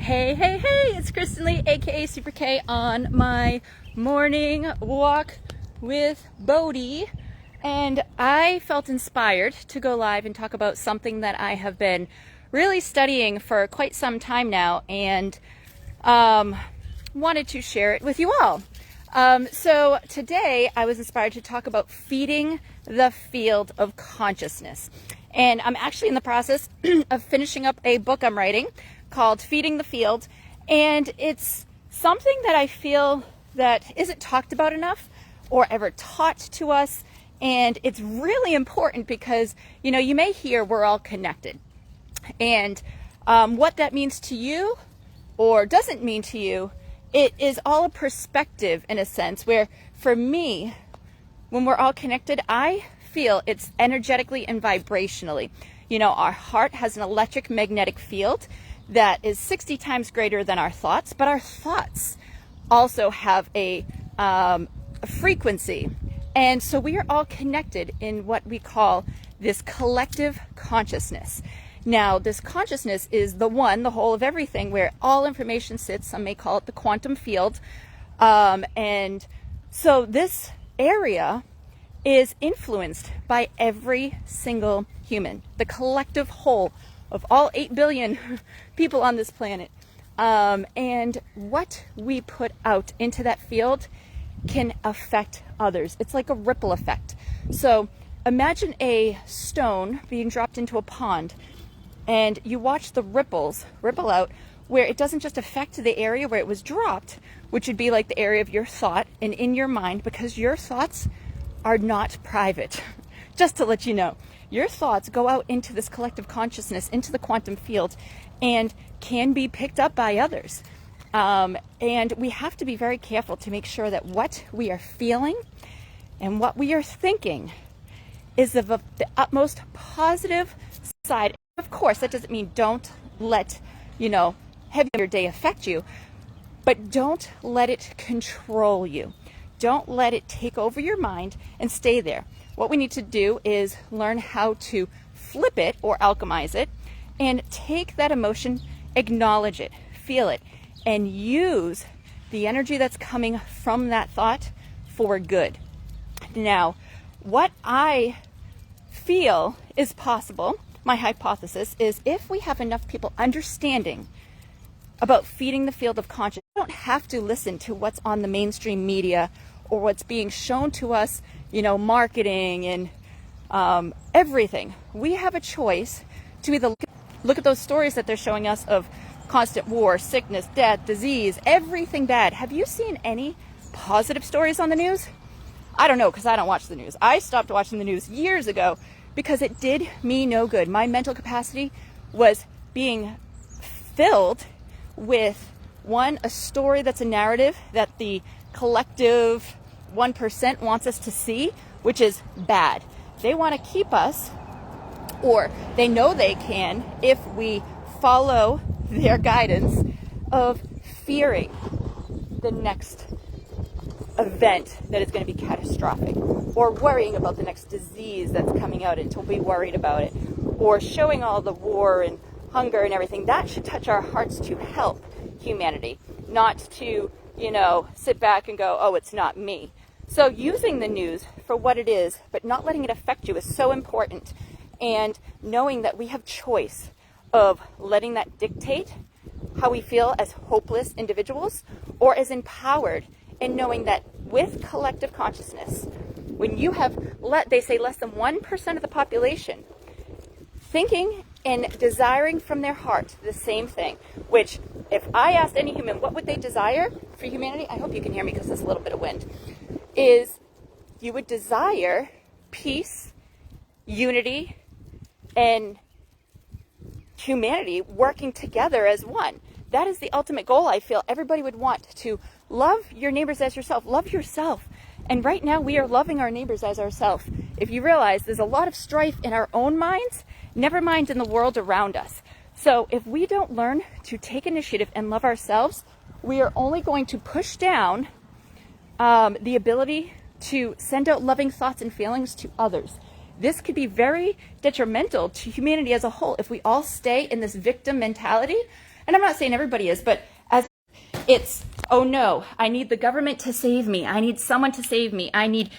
Hey, hey, hey, it's Kristen Leigh, aka Super K, on my morning walk with Bodhi. And I felt inspired to go live and talk about something that I have been really studying for quite some time now, and wanted to share it with you all. So today I was inspired to talk about feeding the field of consciousness. And I'm actually in the process of finishing up a book I'm writing called Feeding the Field. And it's something that I feel that isn't talked about enough or ever taught to us. And it's really important because, you may hear we're all connected. And what that means to you or doesn't mean to you, it is all a perspective in a sense where for me, when we're all connected, I feel it's energetically and vibrationally. Our heart has an electric magnetic field that is 60 times greater than our thoughts, but our thoughts also have a frequency. And so we are all connected in what we call this collective consciousness. Now, this consciousness is the whole of everything, where all information sits. Some may call it the quantum field. And so this area is influenced by every single human, the collective whole of all 8 billion people on this planet. And what we put out into that field can affect others. It's like a ripple effect. So imagine a stone being dropped into a pond, and you watch the ripples ripple out, where it doesn't just affect the area where it was dropped, which would be like the area of your thought and in your mind, because your thoughts are not private. Just to let you know, your thoughts go out into this collective consciousness, into the quantum field, and can be picked up by others. And we have to be very careful to make sure that what we are feeling and what we are thinking is of the utmost positive side. Of course, that doesn't mean don't let, having your day affect you, but don't let it control you. Don't let it take over your mind and stay there. What we need to do is learn how to flip it or alchemize it and take that emotion, acknowledge it, feel it, and use the energy that's coming from that thought for good. Now, what I feel is possible, my hypothesis, is if we have enough people understanding about feeding the field of consciousness, we don't have to listen to what's on the mainstream media or what's being shown to us, marketing and everything. We have a choice to either look at those stories that they're showing us of constant war, sickness, death, disease, everything bad. Have you seen any positive stories on the news? I don't know, because I don't watch the news. I stopped watching the news years ago because it did me no good. My mental capacity was being filled with, a story that's a narrative that the collective 1% wants us to see, which is bad. They want to keep us, or they know they can, if we follow their guidance of fearing the next event that is going to be catastrophic, or worrying about the next disease that's coming out until we worried about it, or showing all the war and hunger and everything. That should touch our hearts to help humanity, not to, sit back and go, oh, it's not me. So using the news for what it is, but not letting it affect you, is so important. And knowing that we have choice of letting that dictate how we feel as hopeless individuals or as empowered, and knowing that with collective consciousness, when you have, they say less than 1% of the population thinking and desiring from their heart the same thing, which if I asked any human what would they desire for humanity, I hope you can hear me because there's a little bit of wind, is you would desire peace, unity, and humanity working together as one. That is the ultimate goal. I feel everybody would want to love your neighbors as yourself. Love yourself. And right now we are loving our neighbors as ourselves. If you realize there's a lot of strife in our own minds, never mind in the world around us. So if we don't learn to take initiative and love ourselves, we are only going to push down the ability to send out loving thoughts and feelings to others. This could be very detrimental to humanity as a whole if we all stay in this victim mentality And I'm not saying everybody is, but as it's, oh no, I need the government to save me. I need someone to save me. I need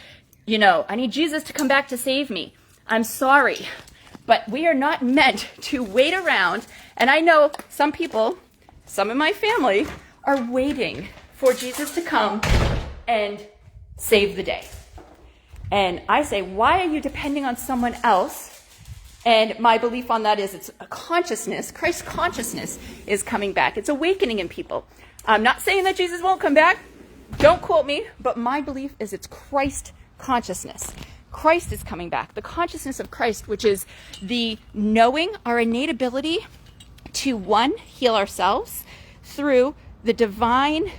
Jesus to come back to save me. I'm sorry, but we are not meant to wait around. And I know some people, some in my family, are waiting for Jesus to come and save the day. And I say, why are you depending on someone else? And my belief on that is it's a consciousness. Christ consciousness is coming back. It's awakening in people. I'm not saying that Jesus won't come back. Don't quote me. But my belief is it's Christ consciousness. Christ is coming back. The consciousness of Christ, which is the knowing, our innate ability to, one, heal ourselves through the divine,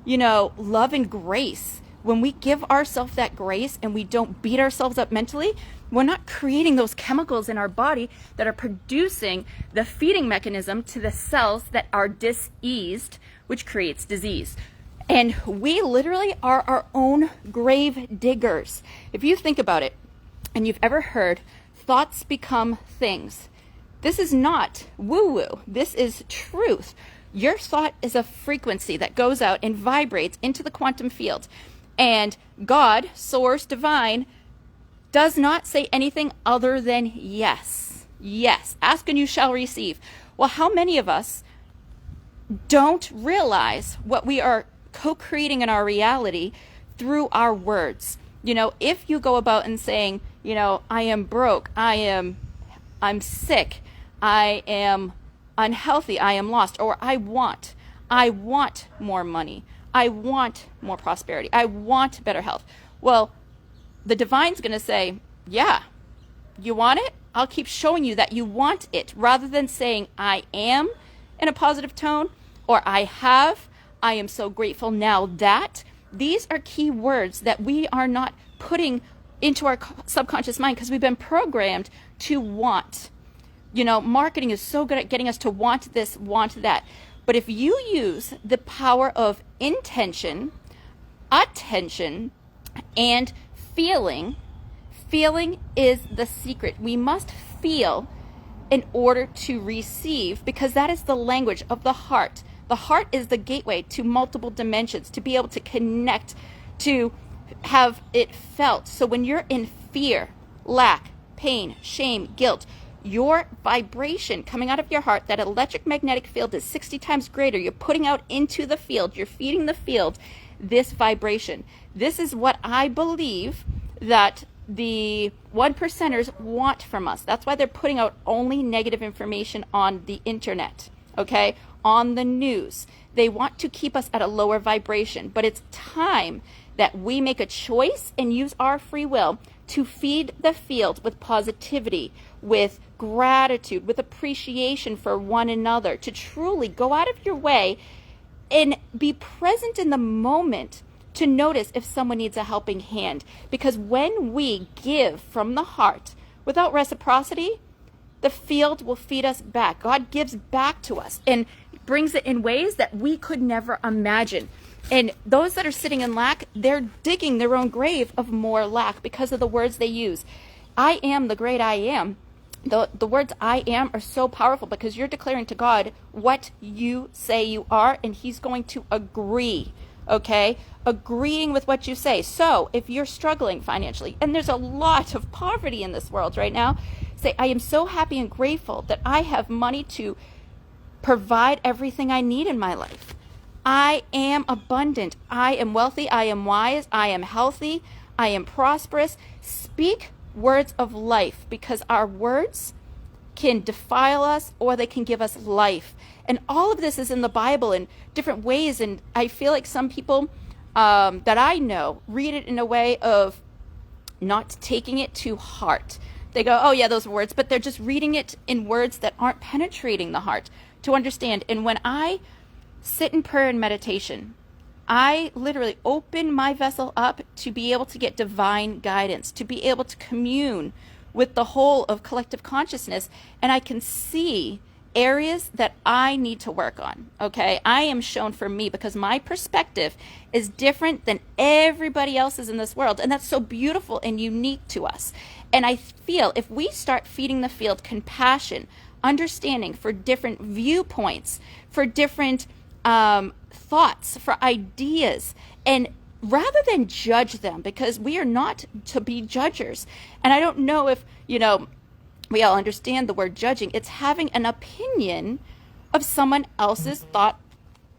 love and grace. When we give ourselves that grace and we don't beat ourselves up mentally, we're not creating those chemicals in our body that are producing the feeding mechanism to the cells that are diseased, which creates disease. And we literally are our own grave diggers. If you think about it, and you've ever heard, thoughts become things. This is not woo-woo. This is truth. Your thought is a frequency that goes out and vibrates into the quantum field. And God, source, divine, does not say anything other than yes. Yes. Ask and you shall receive. Well, how many of us don't realize what we are co-creating in our reality through our words? If you go about and saying, I am broke, I'm sick, I am unhealthy, I am lost, or I want more money, I want more prosperity, I want better health. Well, the divine's going to say, yeah, you want it? I'll keep showing you that you want it, rather than saying I am in a positive tone, or I am so grateful now that. These are key words that we are not putting into our subconscious mind because we've been programmed to want. Marketing is so good at getting us to want this, want that. But if you use the power of intention, attention, and feeling is the secret. We must feel in order to receive, because that is the language of the heart. The heart is the gateway to multiple dimensions, to be able to connect, to have it felt. So when you're in fear, lack, pain, shame, guilt, your vibration coming out of your heart, that electromagnetic field is 60 times greater. You're putting out into the field. You're feeding the field this vibration. This is what I believe that the 1%ers want from us. That's why they're putting out only negative information on the internet, okay? On the news. They want to keep us at a lower vibration. But it's time that we make a choice and use our free will to feed the field with positivity, with gratitude, with appreciation for one another, to truly go out of your way and be present in the moment to notice if someone needs a helping hand. Because when we give from the heart without reciprocity, the field will feed us back. God gives back to us and brings it in ways that we could never imagine. And those that are sitting in lack, they're digging their own grave of more lack because of the words they use. I am the great I am. The words I am are so powerful because you're declaring to God what you say you are, and he's going to agree, okay? Agreeing with what you say. So if you're struggling financially, and there's a lot of poverty in this world right now, say, I am so happy and grateful that I have money to provide everything I need in my life. I am abundant. I am wealthy. I am wise. I am healthy. I am prosperous. Speak words of life, because our words can defile us or they can give us life. And all of this is in the Bible in different ways. And I feel like some people that I know read it in a way of not taking it to heart. They go, oh yeah, those words, but they're just reading it in words that aren't penetrating the heart to understand. And when I sit in prayer and meditation, I literally open my vessel up to be able to get divine guidance, to be able to commune with the whole of collective consciousness, and I can see areas that I need to work on, okay? I am shown for me because my perspective is different than everybody else's in this world, and that's so beautiful and unique to us. And I feel if we start feeding the field compassion, understanding, for different viewpoints, for different thoughts, for ideas, and rather than judge them, because we are not to be judgers. And I don't know if, we all understand the word judging. It's having an opinion of someone else's thought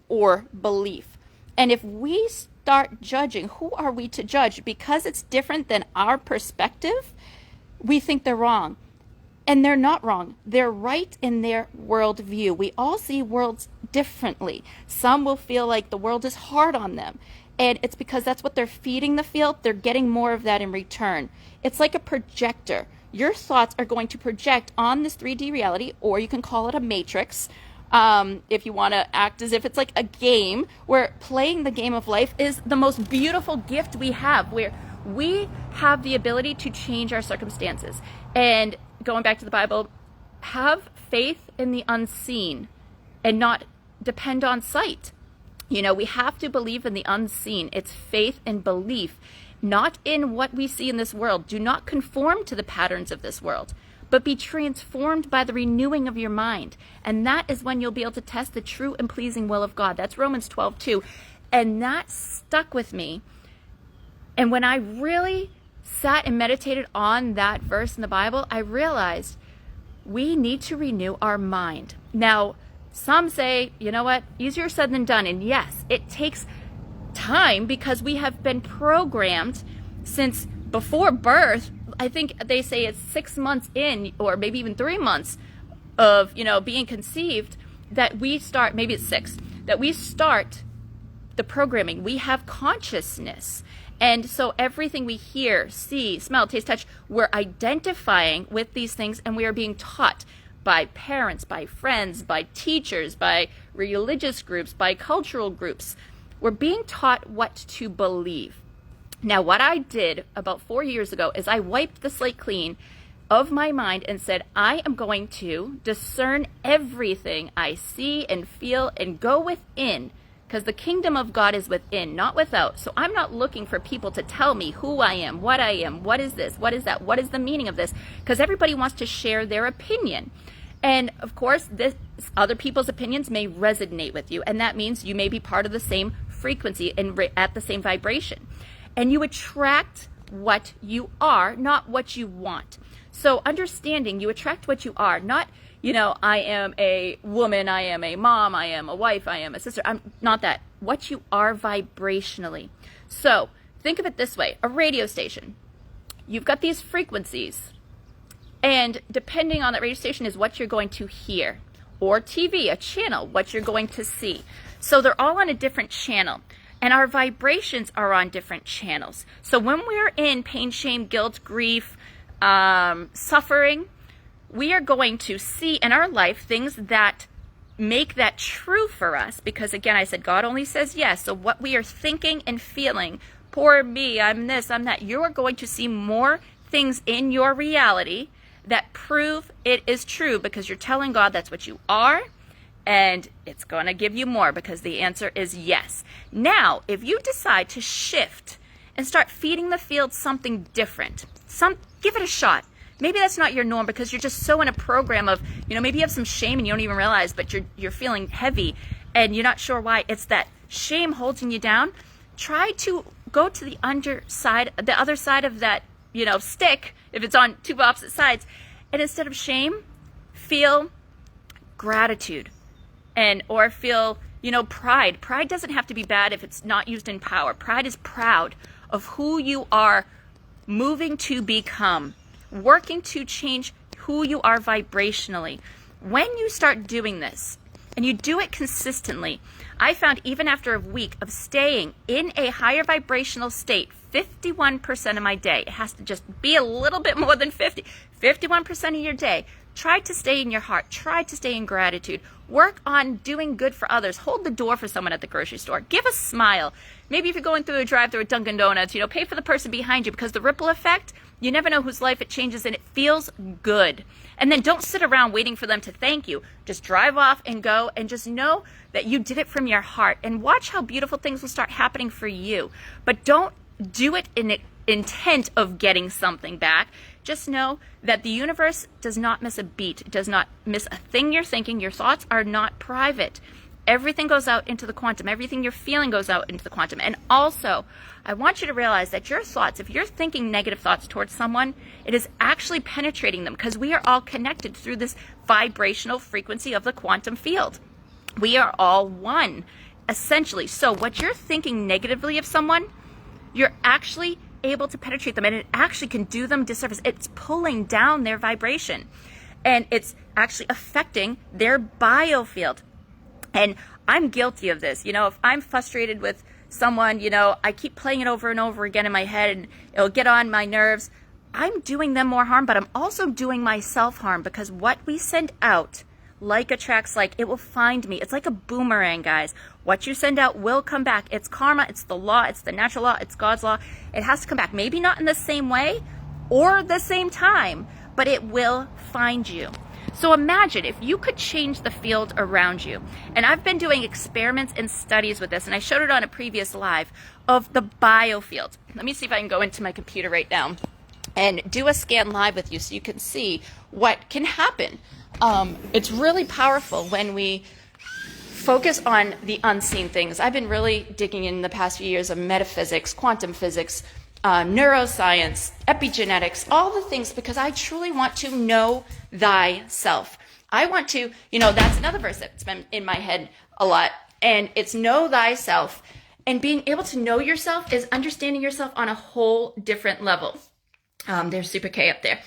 or belief. And if we start judging, who are we to judge? Because it's different than our perspective, we think they're wrong. And they're not wrong. They're right in their worldview. We all see worlds differently. Some will feel like the world is hard on them. And it's because that's what they're feeding the field. They're getting more of that in return. It's like a projector. Your thoughts are going to project on this 3D reality, or you can call it a matrix. If you want to act as if it's like a game, where playing the game of life is the most beautiful gift we have, where we have the ability to change our circumstances. And going back to the Bible, have faith in the unseen and not depend on sight. We have to believe in the unseen. It's faith and belief, not in what we see in this world. Do not conform to the patterns of this world, but be transformed by the renewing of your mind. And that is when you'll be able to test the true and pleasing will of God. That's Romans 12:2. And that stuck with me. And when I really sat and meditated on that verse in the Bible, I realized we need to renew our mind. Now, some say, you know what, easier said than done. And yes, it takes time because we have been programmed since before birth. I think they say it's 6 months in, or maybe even 3 months of, being conceived, that we start, maybe it's 6, that we start the programming. We have consciousness. And so everything we hear, see, smell, taste, touch, we're identifying with these things, and we are being taught by parents, by friends, by teachers, by religious groups, by cultural groups. We're being taught what to believe. Now, what I did about 4 years ago is I wiped the slate clean of my mind and said, I am going to discern everything I see and feel and go within, because the kingdom of God is within, not without. So I'm not looking for people to tell me who I am, what is this, what is that, what is the meaning of this, because everybody wants to share their opinion. And of course, other people's opinions may resonate with you, and that means you may be part of the same frequency and at the same vibration. And you attract what you are, not what you want. So understanding you attract what you are, not, I am a woman, I am a mom, I am a wife, I am a sister. I'm not that. What you are vibrationally. So think of it this way, a radio station. You've got these frequencies, and depending on that radio station is what you're going to hear. Or TV, a channel, what you're going to see. So they're all on a different channel. And our vibrations are on different channels. So when we're in pain, shame, guilt, grief, suffering, we are going to see in our life things that make that true for us. Because again, I said God only says yes. So what we are thinking and feeling, poor me, I'm this, I'm that, you're going to see more things in your reality that prove it is true, because you're telling God that's what you are. And it's going to give you more, because the answer is yes. Now, if you decide to shift and start feeding the field something different, give it a shot. Maybe that's not your norm, because you're just so in a program of, maybe you have some shame and you don't even realize, but you're feeling heavy and you're not sure why. It's that shame holding you down. Try to go to the other side of that, stick, if it's on two opposite sides. And instead of shame, feel gratitude. Or feel, pride. Pride doesn't have to be bad if it's not used in power. Pride is proud of who you are moving to become, working to change who you are vibrationally. When you start doing this, and you do it consistently, I found even after a week of staying in a higher vibrational state, 51% of my day, it has to just be a little bit more than 51% of your day, try to stay in your heart. Try to stay in gratitude. Work on doing good for others. Hold the door for someone at the grocery store. Give a smile. Maybe if you're going through a drive-through at Dunkin' Donuts, pay for the person behind you, because the ripple effect, you never know whose life it changes, and it feels good. And then don't sit around waiting for them to thank you. Just drive off and go, and just know that you did it from your heart, and watch how beautiful things will start happening for you. But don't do it in the intent of getting something back. just know that the universe does not miss a beat. It does not miss a thing you're thinking. Your thoughts are not private. Everything goes out into the quantum. Everything you're feeling goes out into the quantum. And also, I want you to realize that your thoughts, if you're thinking negative thoughts towards someone, it is actually penetrating them, because we are all connected through this vibrational frequency of the quantum field. We are all one, essentially. So what you're thinking negatively of someone, you're actually able to penetrate them, and it actually can do them disservice. It's pulling down their vibration, and it's actually affecting their biofield. And I'm guilty of this. If I'm frustrated with someone, I keep playing it over and over again in my head, and it'll get on my nerves. I'm doing them more harm, but I'm also doing myself harm, because what we send out, like attracts like. It will find me. It's like a boomerang, guys. What you send out will come back. It's karma. It's the law. It's the natural law. It's God's law. It has to come back. Maybe not in the same way or the same time, but it will find you. So imagine if you could change the field around you. And I've been doing experiments and studies with this, and I showed it on a previous live, of the biofield. Let me see if I can go into my computer right now and do a scan live with you so you can see what can happen. It's really powerful when we focus on the unseen things. I've been really digging in the past few years of metaphysics, quantum physics, neuroscience, epigenetics, all the things, because I truly want to know thyself. I want to, that's another verse that's been in my head a lot, and it's know thyself. And being able to know yourself is understanding yourself on a whole different level. There's Super K up there.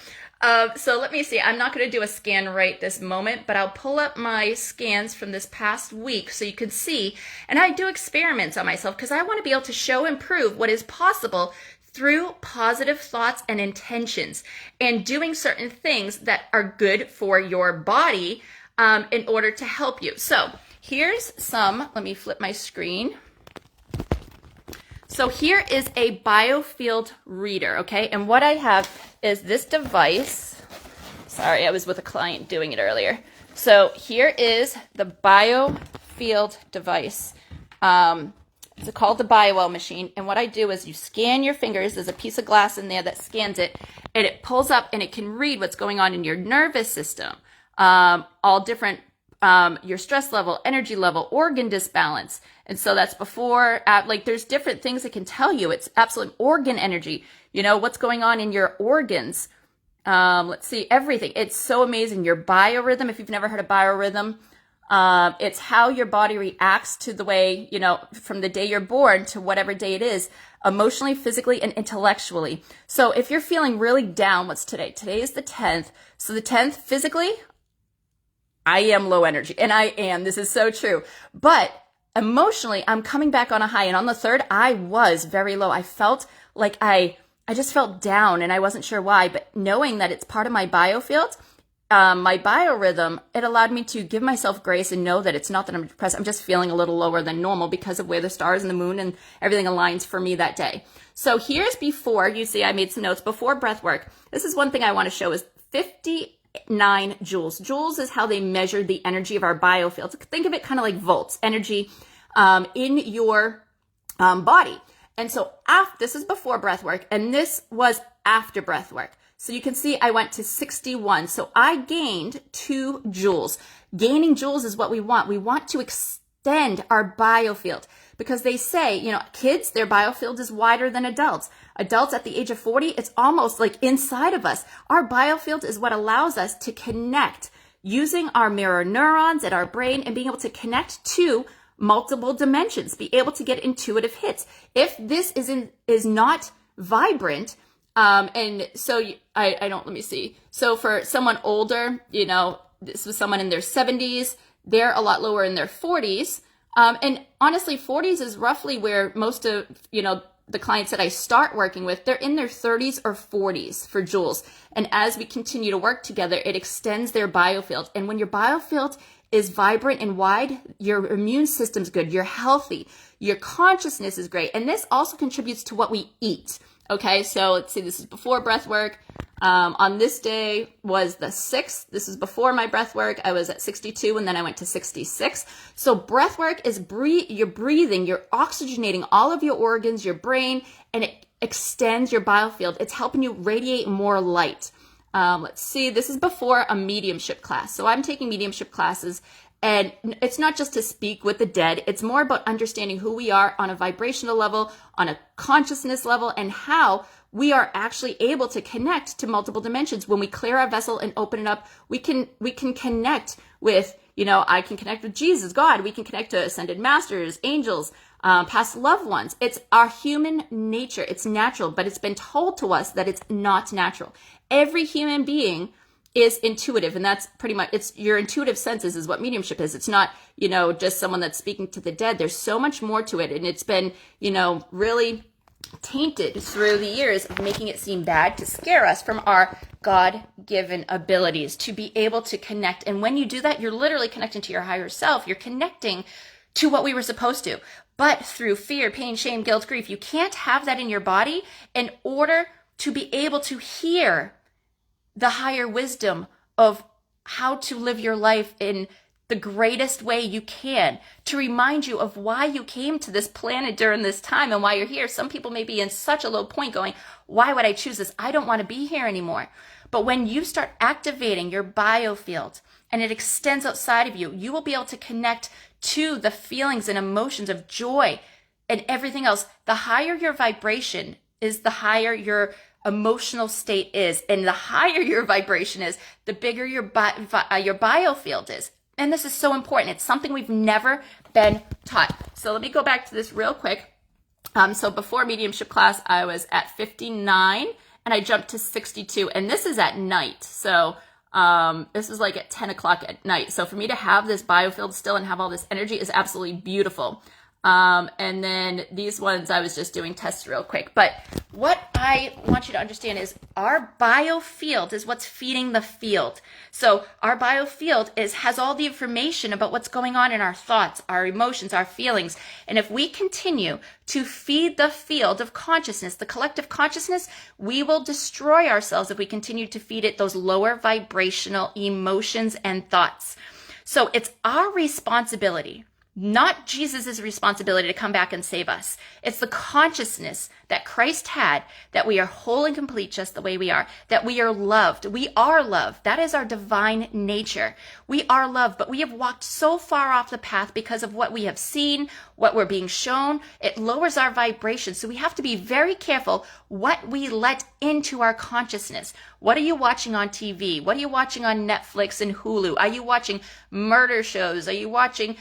So let me see. I'm not going to do a scan right this moment, but I'll pull up my scans from this past week so you can see. And I do experiments on myself because I want to be able to show and prove what is possible through positive thoughts and intentions, and doing certain things that are good for your body in order to help you. So here's some. Let me flip my screen. So here is a biofield reader, okay? And what I have is this device. Sorry, I was with a client doing it earlier. So here is the biofield device. It's called the BioWell machine. And what I do is you scan your fingers. There's a piece of glass in there that scans it, and it pulls up and it can read what's going on in your nervous system, all different, your stress level, energy level, organ disbalance. And so that's before, there's different things it can tell you. It's absolute organ energy, what's going on in your organs. Let's see, everything. It's so amazing. Your biorhythm, if you've never heard of biorhythm, it's how your body reacts to the way, from the day you're born to whatever day it is, emotionally, physically, and intellectually. So if you're feeling really down, what's today? Today is the 10th. So the 10th, physically, I am low energy, and I am. This is so true. But emotionally, I'm coming back on a high. And on the 3rd, I was very low. I felt like I just felt down, and I wasn't sure why. But knowing that it's part of my biofield, my biorhythm, it allowed me to give myself grace and know that it's not that I'm depressed. I'm just feeling a little lower than normal because of where the stars and the moon and everything aligns for me that day. So here's before. You see, I made some notes before breath work. This is one thing I want to show is 59 joules. Joules is how they measure the energy of our biofield. Think of it kind of like volts, energy in your body. And so this is before breath work, and this was after breath work. So you can see I went to 61. So I gained 2 joules. Gaining joules is what we want. We want to extend our biofield, because they say, kids, their biofield is wider than adults. Adults at the age of 40, it's almost like inside of us. Our biofield is what allows us to connect using our mirror neurons at our brain and being able to connect to multiple dimensions, be able to get intuitive hits. If this is not vibrant, and so let me see. So for someone older, this was someone in their 70s, they're a lot lower in their 40s. And honestly, 40s is roughly where most of, the clients that I start working with, they're in their 30s or 40s for joules. And as we continue to work together, it extends their biofield. And when your biofield is vibrant and wide, your immune system's good, you're healthy, your consciousness is great. And this also contributes to what we eat. Okay, so let's see, this is before breath work. On this day was the 6th. This is before my breath work. I was at 62, and then I went to 66. So breath work is you're breathing, you're oxygenating all of your organs, your brain, and extends your biofield. It's helping you radiate more light. Let's see, this is before a mediumship class. So I'm taking mediumship classes, and it's not just to speak with the dead. It's more about understanding who we are on a vibrational level, on a consciousness level, and how we are actually able to connect to multiple dimensions. When we clear our vessel and open it up, we can connect with, I can connect with Jesus, God. We can connect to ascended masters, angels, past loved ones. It's our human nature. It's natural, but it's been told to us that it's not natural. Every human being is intuitive, and that's pretty much, it's your intuitive senses is what mediumship is. It's not, just someone that's speaking to the dead. There's so much more to it, and it's been, really tainted through the years of making it seem bad to scare us from our God-given abilities to be able to connect. And when you do that, you're literally connecting to your higher self. You're connecting to what we were supposed to. But through fear, pain, shame, guilt, grief, you can't have that in your body in order to be able to hear the higher wisdom of how to live your life in the greatest way you can, to remind you of why you came to this planet during this time and why you're here. Some people may be in such a low point going, why would I choose this? I don't want to be here anymore. But when you start activating your biofield and it extends outside of you, you will be able to connect to the feelings and emotions of joy and everything else. The higher your vibration is, the higher your emotional state is, and the higher your vibration is, the bigger your biofield is. And this is so important. It's something we've never been taught. So let me go back to this real quick. So before mediumship class, I was at 59 and I jumped to 62, and this is at night. So this is like at 10 o'clock at night. So for me to have this biofield still and have all this energy is absolutely beautiful. And then these ones I was just doing tests real quick. But what I want you to understand is our biofield is what's feeding the field. So our biofield has all the information about what's going on in our thoughts, our emotions, our feelings. And if we continue to feed the field of consciousness, the collective consciousness, we will destroy ourselves if we continue to feed it those lower vibrational emotions and thoughts. So it's our responsibility, not Jesus' responsibility, to come back and save us. It's the consciousness that Christ had, that we are whole and complete just the way we are, that we are loved. We are loved. That is our divine nature. We are loved, but we have walked so far off the path because of what we have seen, what we're being shown. It lowers our vibration. So we have to be very careful what we let into our consciousness. What are you watching on TV? What are you watching on Netflix and Hulu? Are you watching murder shows? Are you watching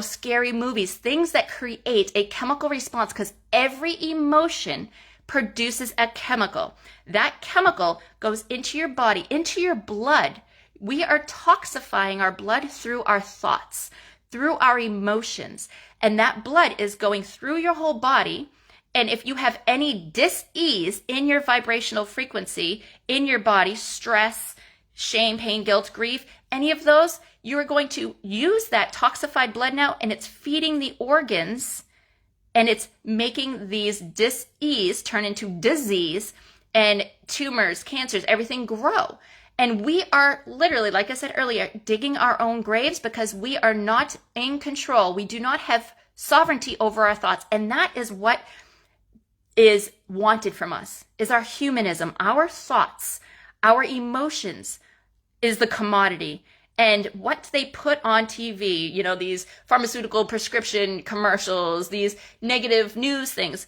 scary movies, things that create a chemical response? Because every emotion produces a chemical. That chemical goes into your body, into your blood. We are toxifying our blood through our thoughts, through our emotions. And that blood is going through your whole body. And if you have any dis-ease in your vibrational frequency, in your body, stress, shame, pain, guilt, grief, any of those, you are going to use that toxified blood now, and it's feeding the organs, and it's making these dis-ease turn into disease, and tumors, cancers, everything grow. And we are literally, like I said earlier, digging our own graves because we are not in control. We do not have sovereignty over our thoughts. And that is what is wanted from us, is our humanism, our thoughts, our emotions is the commodity. And what they put on TV, these pharmaceutical prescription commercials, these negative news things,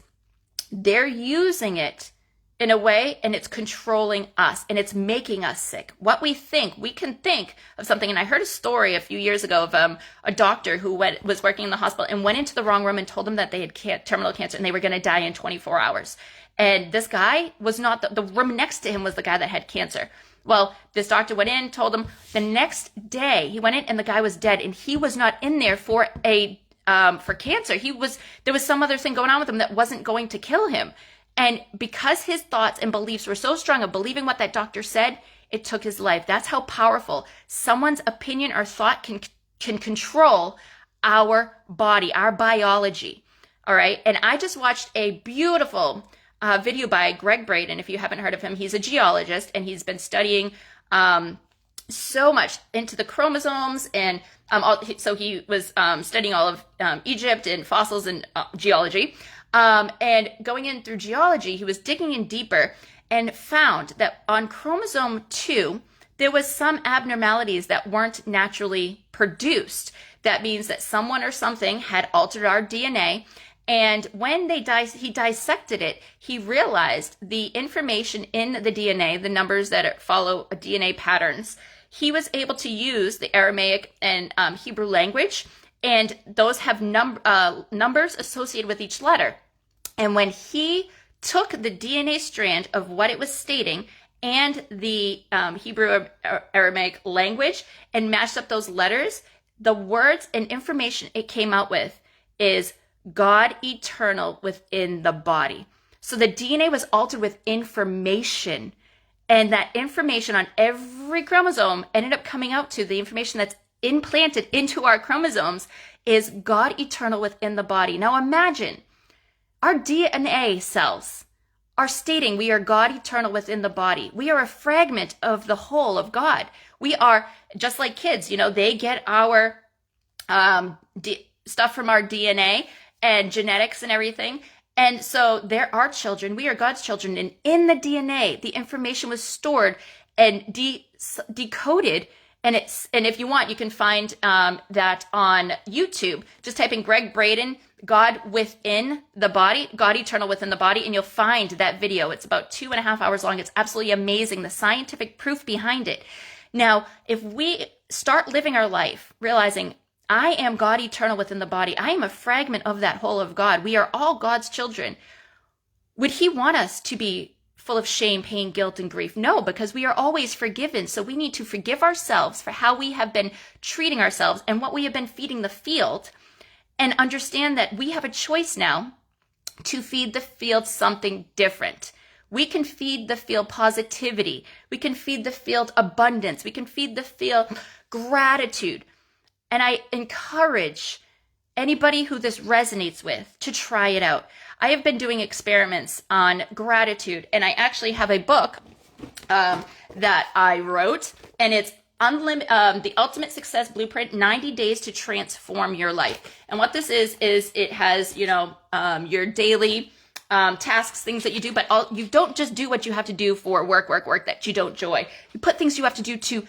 they're using it in a way, and it's controlling us, and it's making us sick. What we think, we can think of something. And I heard a story a few years ago of a doctor who was working in the hospital and went into the wrong room and told them that they had terminal cancer and they were going to die in 24 hours. And this guy was not, the room next to him was the guy that had cancer. Well, this doctor went in, told him the next day he went in and the guy was dead, and he was not in there for for cancer. There was some other thing going on with him that wasn't going to kill him. And because his thoughts and beliefs were so strong of believing what that doctor said, it took his life. That's how powerful someone's opinion or thought can control our body, our biology. All right. And I just watched a beautiful video by Greg Braden. If you haven't heard of him, he's a geologist, and he's been studying so much into the chromosomes, and so he was studying all of Egypt and fossils and geology. And going in through geology, he was digging in deeper and found that on chromosome 2, there was some abnormalities that weren't naturally produced. That means that someone or something had altered our DNA. And when he dissected it, he realized the information in the DNA, the numbers that follow DNA patterns, he was able to use the Aramaic and Hebrew language, and those have numbers associated with each letter. And when he took the DNA strand of what it was stating and the Hebrew Aramaic language and mashed up those letters, the words and information it came out with is God eternal within the body. So the DNA was altered with information, and that information on every chromosome ended up coming out to the information that's implanted into our chromosomes is God eternal within the body. Now imagine our DNA cells are stating we are God eternal within the body. We are a fragment of the whole of God. We are just like kids, they get our stuff from our DNA and genetics and everything. And so they're our children. We are God's children. And in the DNA, the information was stored and decoded. And if you want, you can find that on YouTube. Just type in Greg Braden, God within the body, God eternal within the body, and you'll find that video. It's about 2.5 hours long. It's absolutely amazing, the scientific proof behind it. Now, if we start living our life realizing I am God eternal within the body, I am a fragment of that whole of God, we are all God's children, would he want us to be full of shame, pain, guilt, and grief? No, because we are always forgiven. So we need to forgive ourselves for how we have been treating ourselves and what we have been feeding the field, and understand that we have a choice now to feed the field something different. We can feed the field positivity. We can feed the field abundance. We can feed the field gratitude. And I encourage anybody who this resonates with to try it out. I have been doing experiments on gratitude, and I actually have a book that I wrote, and it's The Ultimate Success Blueprint, 90 Days to Transform Your Life. And what this is it has, your daily tasks, things that you do, but you don't just do what you have to do for work that you don't enjoy. You put things you have to do to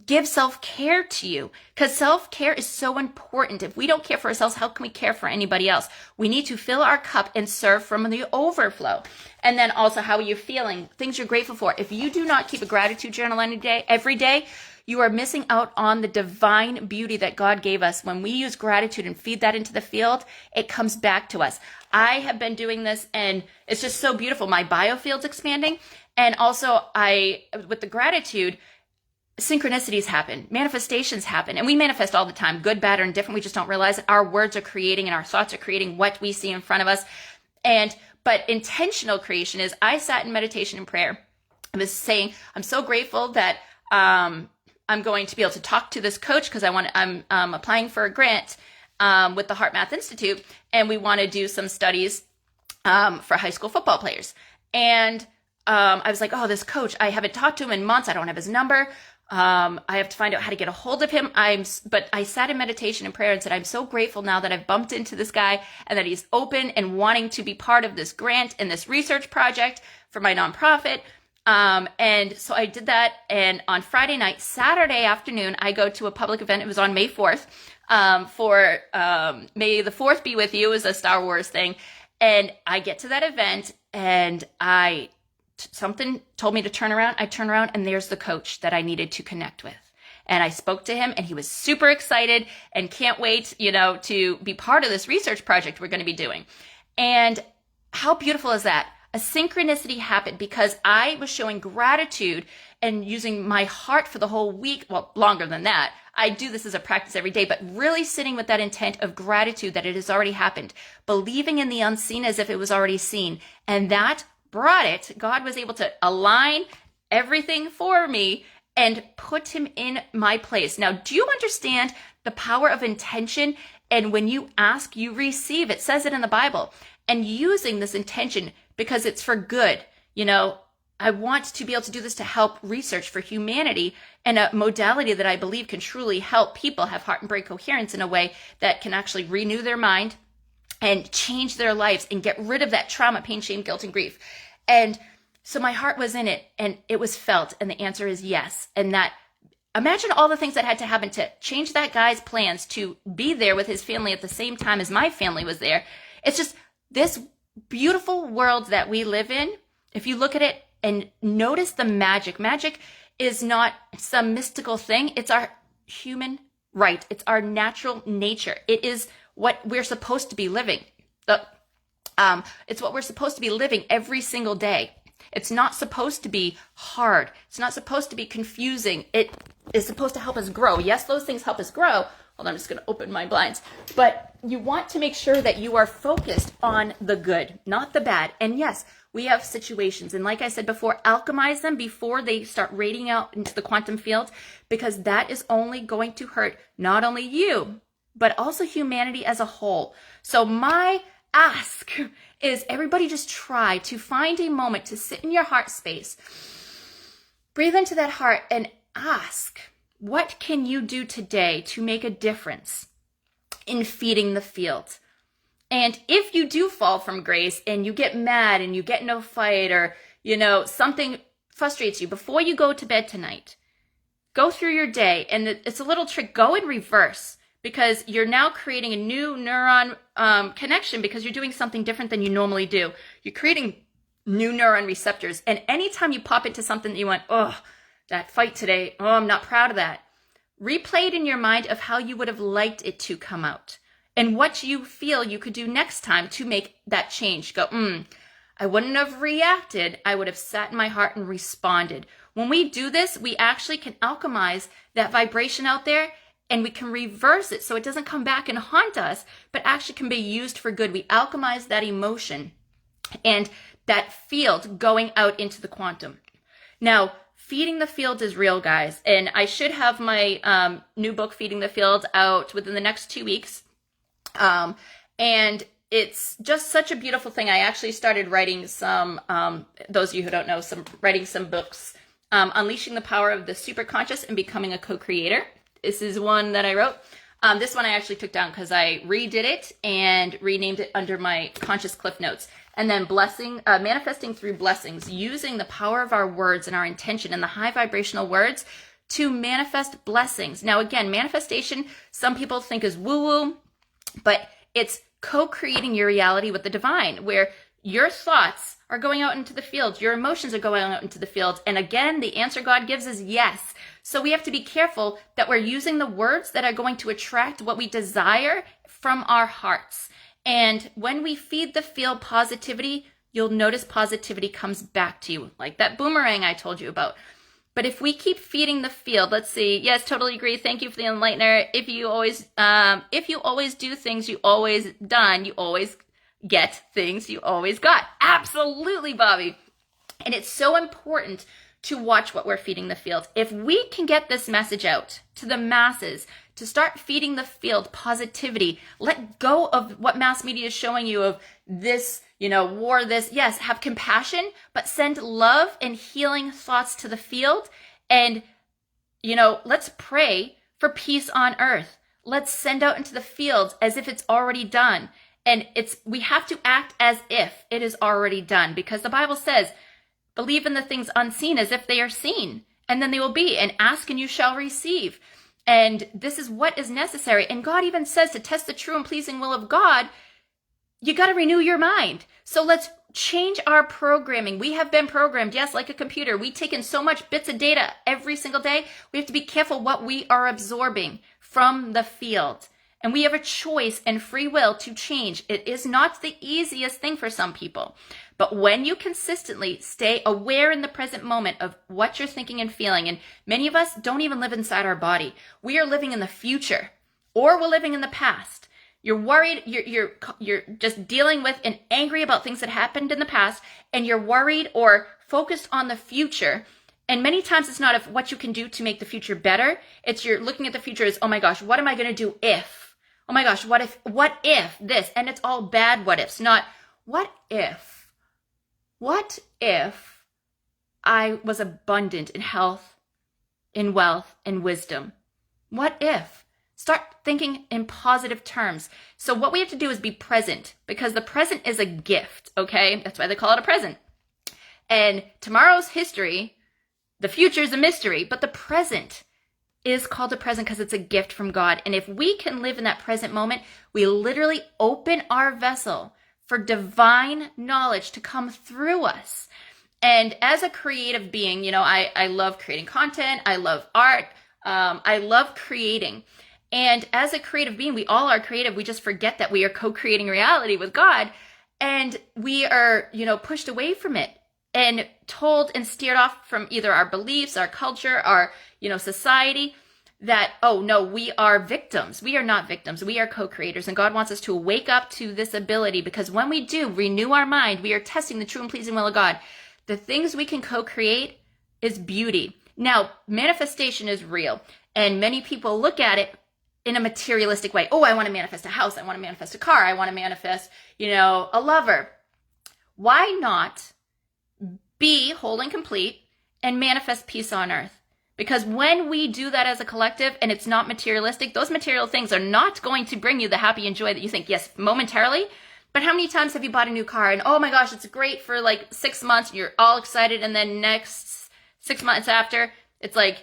give self-care to you, because self-care is so important. If we don't care for ourselves, how can we care for anybody else? We need to fill our cup and serve from the overflow. And then also, how are you feeling? Things you're grateful for. If you do not keep a gratitude journal every day, you are missing out on the divine beauty that God gave us. When we use gratitude and feed that into the field, it comes back to us. I have been doing this, and it's just so beautiful. My biofield's expanding. And also, with the gratitude, synchronicities happen, manifestations happen, and we manifest all the time, good, bad, or indifferent. We just don't realize it. Our words are creating and our thoughts are creating what we see in front of us. But intentional creation is, I sat in meditation and prayer. I was saying, I'm so grateful that I'm going to be able to talk to this coach, because I'm applying for a grant with the Heart Math Institute, and we want to do some studies for high school football players. And I was like, oh, this coach, I haven't talked to him in months. I don't have his number. I have to find out how to get a hold of him. But I sat in meditation and prayer and said, I'm so grateful now that I've bumped into this guy and that he's open and wanting to be part of this grant and this research project for my nonprofit. And so I did that. And on Friday night, Saturday afternoon, I go to a public event. It was on May 4th, for May the 4th be with you. It was a Star Wars thing. And I get to that event, and something told me to turn around. I turn around, and there's the coach that I needed to connect with. And I spoke to him, and he was super excited and can't wait, to be part of this research project we're going to be doing. And how beautiful is that? A synchronicity happened because I was showing gratitude and using my heart for the whole week. Well, longer than that. I do this as a practice every day, but really sitting with that intent of gratitude that it has already happened, believing in the unseen as if it was already seen. And that brought it. God was able to align everything for me and put him in my place. Now, do you understand the power of intention? And when you ask, you receive. It says it in the Bible. And using this intention because it's for good. I want to be able to do this to help research for humanity, and a modality that I believe can truly help people have heart and brain coherence in a way that can actually renew their mind and change their lives and get rid of that trauma, pain, shame, guilt, and grief. And so my heart was in it, and it was felt, and the answer is yes. And that, imagine all the things that had to happen to change that guy's plans to be there with his family at the same time as my family was there. It's just this beautiful world that we live in. If you look at it and notice the magic, magic is not some mystical thing. It's our human right. It's our natural nature. It is what we're supposed to be living. It's what we're supposed to be living every single day. It's not supposed to be hard. It's not supposed to be confusing. It is supposed to help us grow. Yes, those things help us grow. Hold on, I'm just going to open my blinds. But you want to make sure that you are focused on the good, not the bad. And yes, we have situations. And like I said before, alchemize them before they start radiating out into the quantum field, because that is only going to hurt not only you, but also humanity as a whole. So my ask is everybody just try to find a moment to sit in your heart space, breathe into that heart, and ask, what can you do today to make a difference in feeding the field? And if you do fall from grace and you get mad and you get in a fight, or, something frustrates you, before you go to bed tonight, go through your day, and it's a little trick, go in reverse, because you're now creating a new neuron connection, because you're doing something different than you normally do. You're creating new neuron receptors. And anytime you pop into something that you went, oh, that fight today, oh, I'm not proud of that, replay it in your mind of how you would have liked it to come out and what you feel you could do next time to make that change. Go, I wouldn't have reacted. I would have sat in my heart and responded. When we do this, we actually can alchemize that vibration out there, and we can reverse it so it doesn't come back and haunt us, but actually can be used for good. We alchemize that emotion and that field going out into the quantum. Now, feeding the field is real, guys. And I should have my new book, Feeding the Field, out within the next 2 weeks. And it's just such a beautiful thing. I actually started writing some, those of you who don't know, writing some books, Unleashing the Power of the Superconscious and Becoming a Co-Creator. This is one that I wrote. This one I actually took down because I redid it and renamed it under my Conscious Cliff Notes. And then manifesting through blessings, using the power of our words and our intention and the high vibrational words to manifest blessings. Now, again, manifestation, some people think is woo-woo, but it's co-creating your reality with the divine, where your thoughts are going out into the field, your emotions are going out into the field. And again, the answer God gives is yes. So we have to be careful that we're using the words that are going to attract what we desire from our hearts. And when we feed the field positivity, you'll notice positivity comes back to you, like that boomerang I told you about. But if we keep feeding the field, let's see. Yes, totally agree. Thank you for the enlightener. If you always do things you always done, you always get things you always got. Absolutely, Bobby. And it's so important to watch what we're feeding the field. If we can get this message out to the masses, to start feeding the field positivity, let go of what mass media is showing you of this, war, this. Yes, have compassion, but send love and healing thoughts to the field. And, let's pray for peace on earth. Let's send out into the field as if it's already done. And we have to act as if it is already done, because the Bible says, believe in the things unseen as if they are seen, and then they will be, and ask and you shall receive. And this is what is necessary. And God even says to test the true and pleasing will of God, you got to renew your mind. So let's change our programming. We have been programmed, yes, like a computer. We take in so much bits of data every single day. We have to be careful what we are absorbing from the field. And we have a choice and free will to change. It is not the easiest thing for some people. But when you consistently stay aware in the present moment of what you're thinking and feeling, and many of us don't even live inside our body. We are living in the future, or we're living in the past. You're worried, you're just dealing with and angry about things that happened in the past, and you're worried or focused on the future. And many times it's not of what you can do to make the future better. It's you're looking at the future as, oh my gosh, what am I going to do if? Oh my gosh, what if this? And it's all bad what ifs, not what if I was abundant in health, in wealth, in wisdom? What if? Start thinking in positive terms. So what we have to do is be present, because the present is a gift, okay? That's why they call it a present. And tomorrow's history, the future is a mystery, but the present is called a present because it's a gift from God. And if we can live in that present moment, we literally open our vessel for divine knowledge to come through us. And as a creative being, I love creating content. I love art. I love creating. And as a creative being, we all are creative. We just forget that we are co-creating reality with God. And we are, pushed away from it and told and steered off from either our beliefs, our culture, our, society, that, oh no, we are victims. We are not victims. We are co-creators. And God wants us to wake up to this ability, because when we do renew our mind, we are testing the true and pleasing will of God. The things we can co-create is beauty. Now, manifestation is real. And many people look at it in a materialistic way. Oh, I want to manifest a house. I want to manifest a car. I want to manifest, a lover. Why not be whole and complete and manifest peace on earth? Because when we do that as a collective and it's not materialistic, those material things are not going to bring you the happy and joy that you think, yes, momentarily. But how many times have you bought a new car and, oh my gosh, it's great for like 6 months and you're all excited, and then next 6 months after, it's like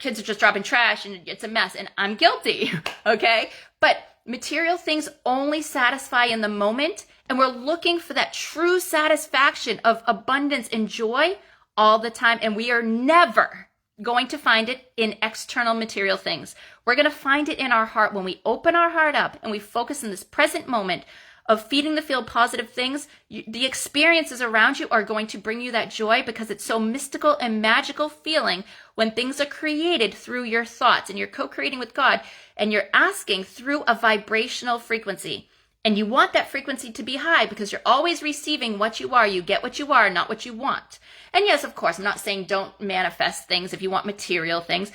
kids are just dropping trash and it's a mess, and I'm guilty, okay? But material things only satisfy in the moment, and we're looking for that true satisfaction of abundance and joy all the time, and we are never going to find it in external material things. We're going to find it in our heart when we open our heart up and we focus in this present moment of feeding the field positive things. The experiences around you are going to bring you that joy, because it's so mystical and magical feeling when things are created through your thoughts and you're co-creating with God and you're asking through a vibrational frequency. And you want that frequency to be high because you're always receiving what you are. You get what you are, not what you want. And yes, of course, I'm not saying don't manifest things if you want material things.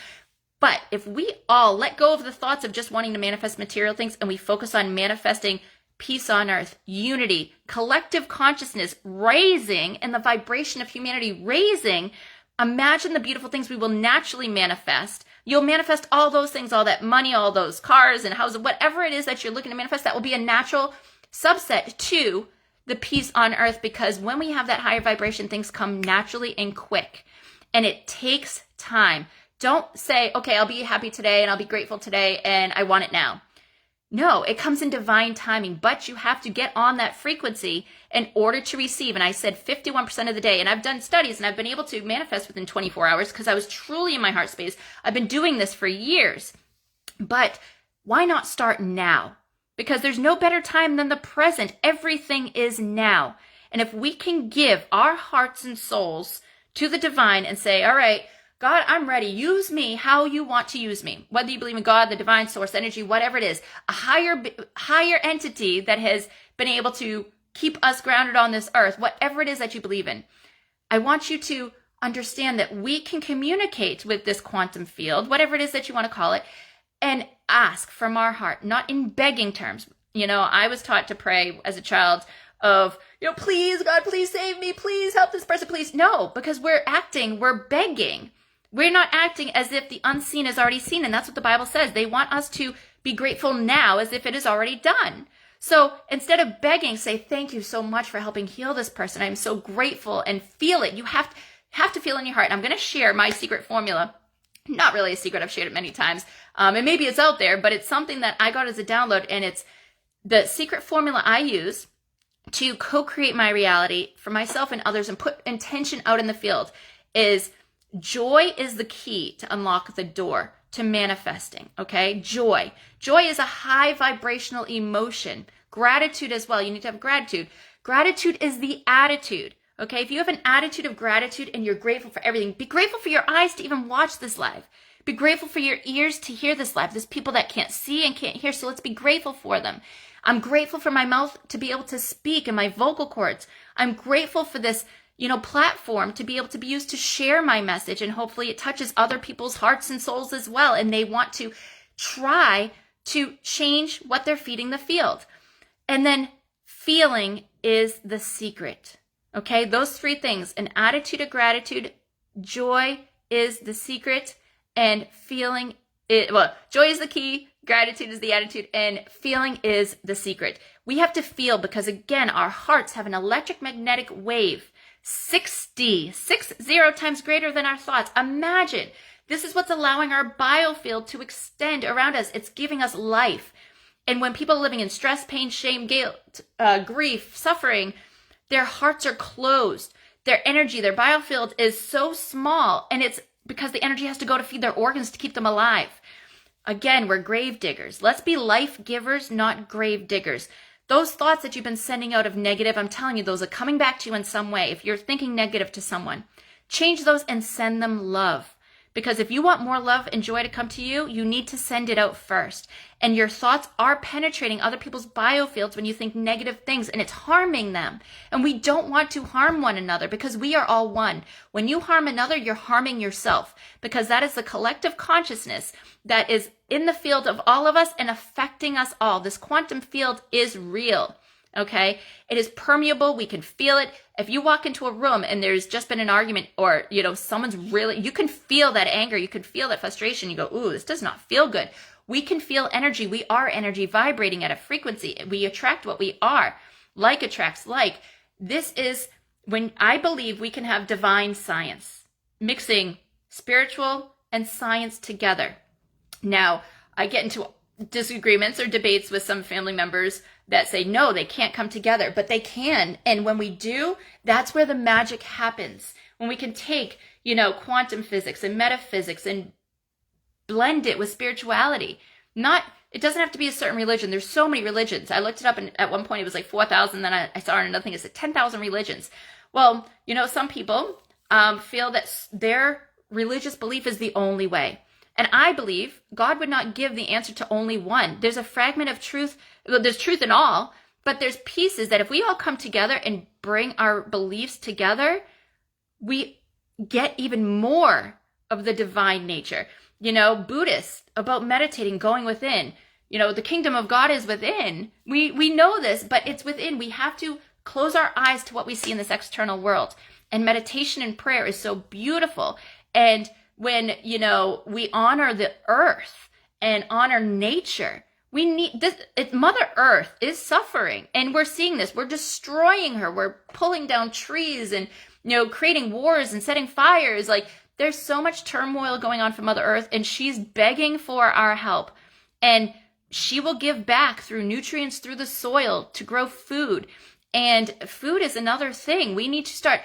But if we all let go of the thoughts of just wanting to manifest material things and we focus on manifesting peace on earth, unity, collective consciousness, raising, and the vibration of humanity raising, imagine the beautiful things we will naturally manifest. You'll manifest all those things, all that money, all those cars and houses, whatever it is that you're looking to manifest, that will be a natural subset to the peace on earth, because when we have that higher vibration, things come naturally and quick, and it takes time. Don't say, okay, I'll be happy today and I'll be grateful today and I want it now. No, it comes in divine timing, but you have to get on that frequency in order to receive. And I said 51% of the day, and I've done studies and I've been able to manifest within 24 hours because I was truly in my heart space. I've been doing this for years, but why not start now? Because there's no better time than the present. Everything is now. And if we can give our hearts and souls to the divine and say, all right, God, I'm ready. Use me how you want to use me. Whether you believe in God, the divine source, energy, whatever it is, a higher entity that has been able to keep us grounded on this earth, whatever it is that you believe in. I want you to understand that we can communicate with this quantum field, whatever it is that you want to call it, and ask from our heart, not in begging terms. I was taught to pray as a child of, please, God, please save me. Please help this person, please. No, because we're begging. We're not acting as if the unseen is already seen. And that's what the Bible says. They want us to be grateful now as if it is already done. So instead of begging, say, thank you so much for helping heal this person. I'm so grateful, and feel it. You have to feel in your heart. And I'm going to share my secret formula. Not really a secret. I've shared it many times. And maybe it's out there, but it's something that I got as a download. And it's the secret formula I use to co-create my reality for myself and others and put intention out in the field is joy is the key to unlock the door to manifesting, okay? Joy. Joy is a high vibrational emotion. Gratitude as well. You need to have gratitude. Gratitude is the attitude, okay? If you have an attitude of gratitude and you're grateful for everything, be grateful for your eyes to even watch this live. Be grateful for your ears to hear this live. There's people that can't see and can't hear, so let's be grateful for them. I'm grateful for my mouth to be able to speak and my vocal cords. I'm grateful for this, platform to be able to be used to share my message, and hopefully it touches other people's hearts and souls as well, and they want to try to change what they're feeding the field. And then feeling is the secret. Okay, those three things: an attitude of gratitude, joy is the secret, and feeling joy is the key, gratitude is the attitude, and feeling is the secret. We have to feel because, again, our hearts have an electromagnetic wave 60 times greater than our thoughts. Imagine. This is what's allowing our biofield to extend around us. It's giving us life. And when people are living in stress, pain, shame, guilt, grief, suffering, their hearts are closed. Their energy, their biofield is so small, and it's because the energy has to go to feed their organs to keep them alive. Again, we're grave diggers. Let's be life givers, not grave diggers. Those thoughts that you've been sending out of negative, I'm telling you, those are coming back to you in some way. If you're thinking negative to someone, change those and send them love. Because if you want more love and joy to come to you, you need to send it out first. And your thoughts are penetrating other people's biofields when you think negative things, and it's harming them. And we don't want to harm one another because we are all one. When you harm another, you're harming yourself, because that is the collective consciousness that is in the field of all of us and affecting us all. This quantum field is real. Okay. It is permeable. We can feel it. If you walk into a room and there's just been an argument, or, someone's really, you can feel that anger. You can feel that frustration. You go, ooh, this does not feel good. We can feel energy. We are energy vibrating at a frequency. We attract what we are. Like attracts like. This is when I believe we can have divine science, mixing spiritual and science together. Now, I get into disagreements or debates with some family members that say, no, they can't come together, but they can. And when we do, that's where the magic happens. When we can take, quantum physics and metaphysics and blend it with spirituality. It doesn't have to be a certain religion. There's so many religions. I looked it up, and at one point it was like 4,000. Then I saw another thing. It said 10,000 religions. Well, some people feel that their religious belief is the only way. And I believe God would not give the answer to only one. There's a fragment of truth. Well, there's truth in all, but there's pieces that if we all come together and bring our beliefs together, we get even more of the divine nature. Buddhists, about meditating, going within. The kingdom of God is within. We know this, but it's within. We have to close our eyes to what we see in this external world. And meditation and prayer is so beautiful. And when, we honor the earth and honor nature, we need this. Mother Earth is suffering, and we're seeing this. We're destroying her. We're pulling down trees and, creating wars and setting fires. Like, there's so much turmoil going on for Mother Earth, and she's begging for our help. And she will give back through nutrients, through the soil, to grow food. And food is another thing. We need to start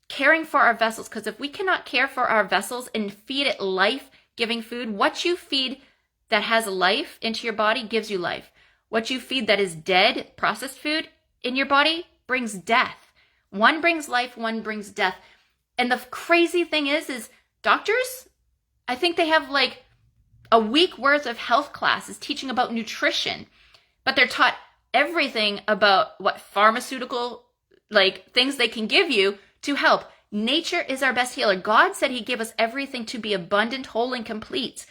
caring for our vessels, because if we cannot care for our vessels and feed it life-giving food, what you feed that has life into your body gives you life. What you feed that is dead, processed food in your body brings death. One brings life, one brings death. And the crazy thing is doctors, I think they have like a week worth of health classes teaching about nutrition, but they're taught everything about what pharmaceutical things they can give you to help. Nature is our best healer. God said he gave us everything to be abundant, whole, and complete.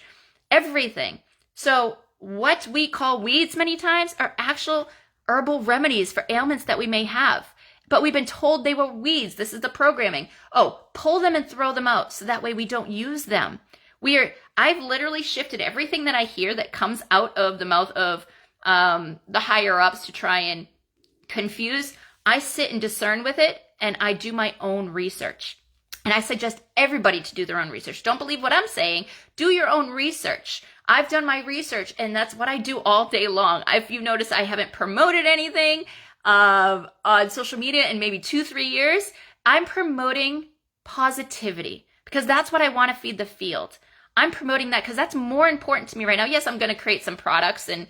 Everything. So what we call weeds many times are actual herbal remedies for ailments that we may have. But we've been told they were weeds. This is the programming. Oh, pull them and throw them out so that way we don't use them. I've literally shifted everything that I hear that comes out of the mouth of the higher ups to try and confuse. I sit and discern with it, and I do my own research. And I suggest everybody to do their own research. Don't believe what I'm saying. Do your own research. I've done my research, and that's what I do all day long. If you notice, I haven't promoted anything on social media in maybe 2-3 years. I'm promoting positivity because that's what I want to feed the field. I'm promoting that because that's more important to me right now. Yes, I'm going to create some products and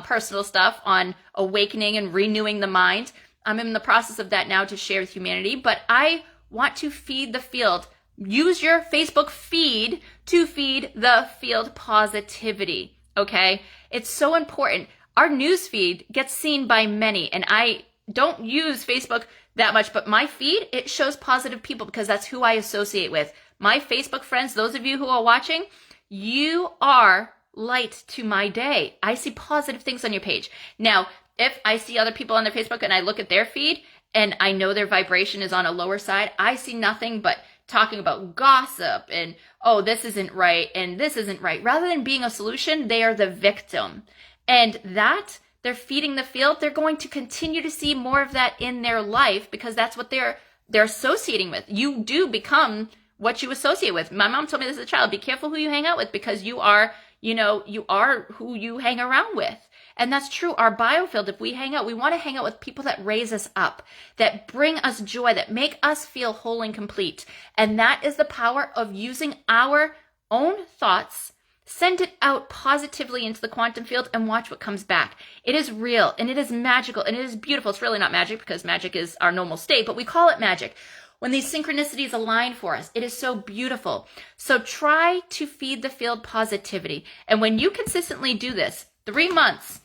personal stuff on awakening and renewing the mind. I'm in the process of that now to share with humanity, but I want to feed the field. Use your Facebook feed to feed the field positivity, okay? It's so important. Our news feed gets seen by many, and I don't use Facebook that much, but my feed, it shows positive people because that's who I associate with. My Facebook friends, those of you who are watching, you are light to my day. I see positive things on your page. Now, if I see other people on their Facebook and I look at their feed and I know their vibration is on a lower side, I see nothing but talking about gossip and, oh, this isn't right and this isn't right. Rather than being a solution, they are the victim. And that, they're feeding the field. They're going to continue to see more of that in their life because that's what they're associating with. You do become what you associate with. My mom told me this as a child, be careful who you hang out with because you are who you hang around with. And that's true. Our biofield, if we hang out, we want to hang out with people that raise us up, that bring us joy, that make us feel whole and complete. And that is the power of using our own thoughts, send it out positively into the quantum field and watch what comes back. It is real and it is magical and it is beautiful. It's really not magic because magic is our normal state, but we call it magic. When these synchronicities align for us, it is so beautiful. So try to feed the field positivity. And when you consistently do this, 3 months,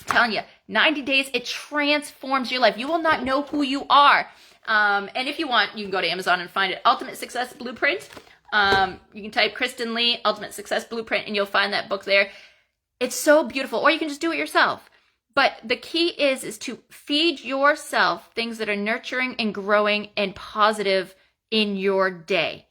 I'm telling you, 90 days, it transforms your life. You will not know who you are. And if you want, you can go to Amazon and find it. Ultimate Success Blueprint. You can type Kristen Leigh, Ultimate Success Blueprint, and you'll find that book there. It's so beautiful. Or you can just do it yourself. But the key is to feed yourself things that are nurturing and growing and positive in your day.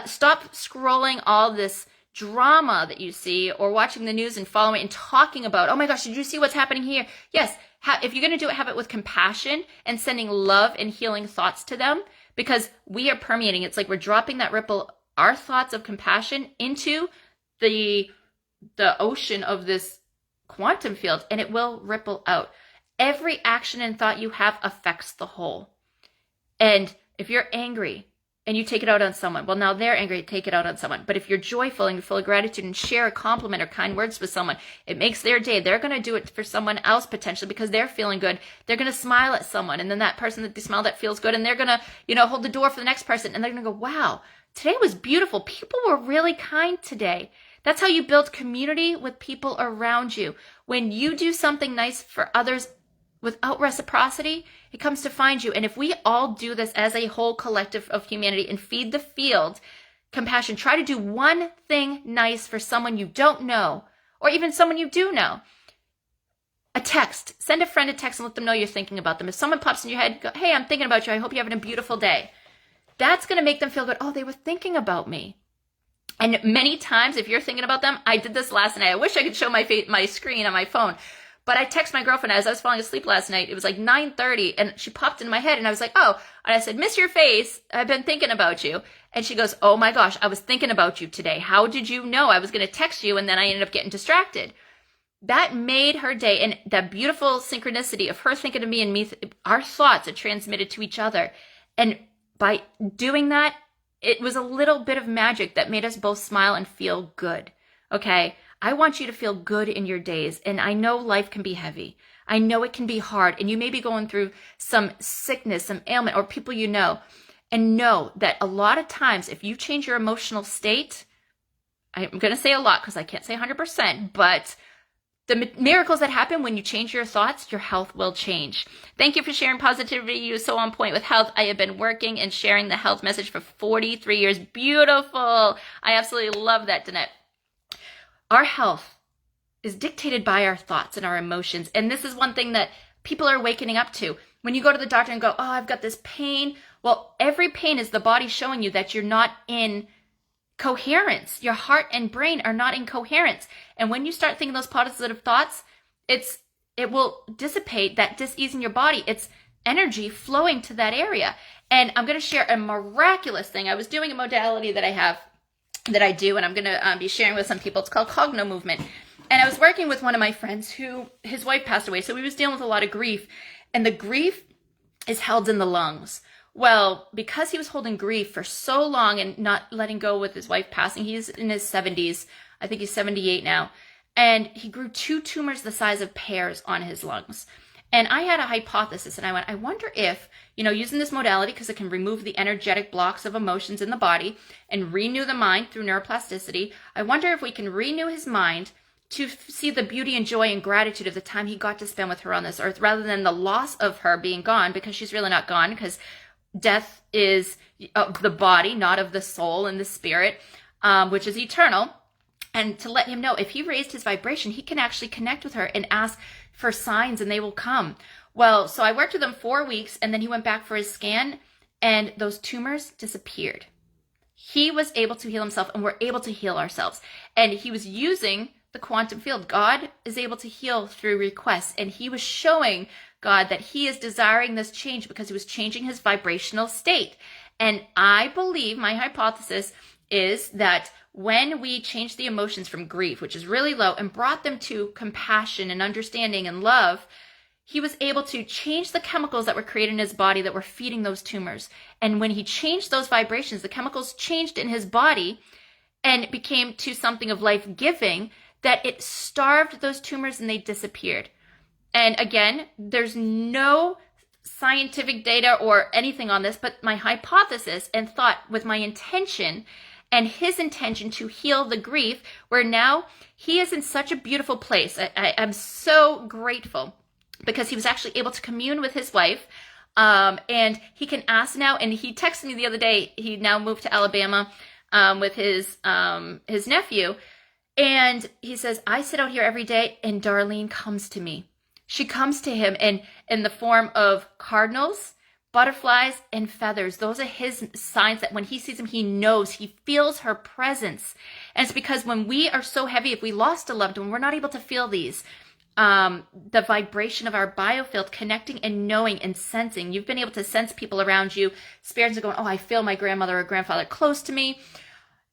Stop scrolling all this drama that you see or watching the news and following and talking about, oh my gosh, did you see what's happening here? Yes, if you're going to do it, have it with compassion and sending love and healing thoughts to them because we are permeating. It's like we're dropping that ripple, our thoughts of compassion into the ocean of this quantum field and it will ripple out. Every action and thought you have affects the whole. And if you're angry and you take it out on someone, well, now they're angry, take it out on someone. But if you're joyful and you're full of gratitude and share a compliment or kind words with someone, it makes their day. They're going to do it for someone else potentially because they're feeling good. They're going to smile at someone and then that person that they smile at feels good and they're going to, hold the door for the next person and they're going to go, wow, today was beautiful. People were really kind today. That's how you build community with people around you. When you do something nice for others without reciprocity, it comes to find you. And if we all do this as a whole collective of humanity and feed the field compassion, try to do one thing nice for someone you don't know, or even someone you do know. A text. Send a friend a text and let them know you're thinking about them. If someone pops in your head, go, hey, I'm thinking about you. I hope you're having a beautiful day. That's going to make them feel good. Oh, they were thinking about me. And many times, if you're thinking about them, I did this last night. I wish I could show my screen on my phone. But I texted my girlfriend as I was falling asleep last night. It was like 9:30 and she popped into my head and I was like, oh. And I said, miss your face. I've been thinking about you. And she goes, oh my gosh, I was thinking about you today. How did you know? I was going to text you and then I ended up getting distracted. That made her day. And that beautiful synchronicity of her thinking of me and me, our thoughts are transmitted to each other. And by doing that, it was a little bit of magic that made us both smile and feel good. Okay? I want you to feel good in your days. And I know life can be heavy. I know it can be hard. And you may be going through some sickness, some ailment, or people you know. And know that a lot of times, if you change your emotional state, I'm going to say a lot because I can't say 100%, but the miracles that happen when you change your thoughts, your health will change. Thank you for sharing positivity. You're so on point with health. I have been working and sharing the health message for 43 years. Beautiful. I absolutely love that, Danette. Our health is dictated by our thoughts and our emotions. And this is one thing that people are waking up to. When you go to the doctor and go, oh, I've got this pain. Well, every pain is the body showing you that you're not in coherence. Your heart and brain are not in coherence. And when you start thinking those positive thoughts, it will dissipate that dis-ease in your body. It's energy flowing to that area. And I'm going to share a miraculous thing. I was doing a modality that I do, and I'm going to be sharing with some people. It's called Cogno Movement. And I was working with one of my friends who, his wife passed away. So he was dealing with a lot of grief. And the grief is held in the lungs. Well, because he was holding grief for so long and not letting go with his wife passing, he's in his 70s. I think he's 78 now. And he grew 2 tumors the size of pears on his lungs. And I had a hypothesis, and I wonder if, using this modality, because it can remove the energetic blocks of emotions in the body and renew the mind through neuroplasticity, I wonder if we can renew his mind to see the beauty and joy and gratitude of the time he got to spend with her on this earth, rather than the loss of her being gone, because she's really not gone, because death is of the body, not of the soul and the spirit, which is eternal. And to let him know, if he raised his vibration, he can actually connect with her and ask for signs, and they will come. Well, so I worked with him 4 weeks, and then he went back for his scan, and those tumors disappeared. he was able to heal himself, and we're able to heal ourselves. And he was using the quantum field. God is able to heal through requests, and he was showing God that he is desiring this change because he was changing his vibrational state. And I believe, my hypothesis is that when we change the emotions from grief, which is really low, and brought them to compassion and understanding and love, he was able to change the chemicals that were created in his body that were feeding those tumors. And when he changed those vibrations, the chemicals changed in his body and it became to something of life-giving, that it starved those tumors and they disappeared. And again, there's no scientific data or anything on this, but my hypothesis and thought with my intention and his intention to heal the grief, where now he is in such a beautiful place. I'm so grateful because he was actually able to commune with his wife, and he can ask now. And he texted me the other day. He now moved to Alabama with his nephew, and he says, I sit out here every day, and Darlene comes to me. She comes to him in the form of cardinals, butterflies, and feathers. Those are his signs that when he sees them, he knows, he feels her presence. And it's because when we are so heavy, if we lost a loved one, we're not able to feel these. The vibration of our biofield, connecting and knowing and sensing. You've been able to sense people around you. Spirits are going, oh, I feel my grandmother or grandfather close to me.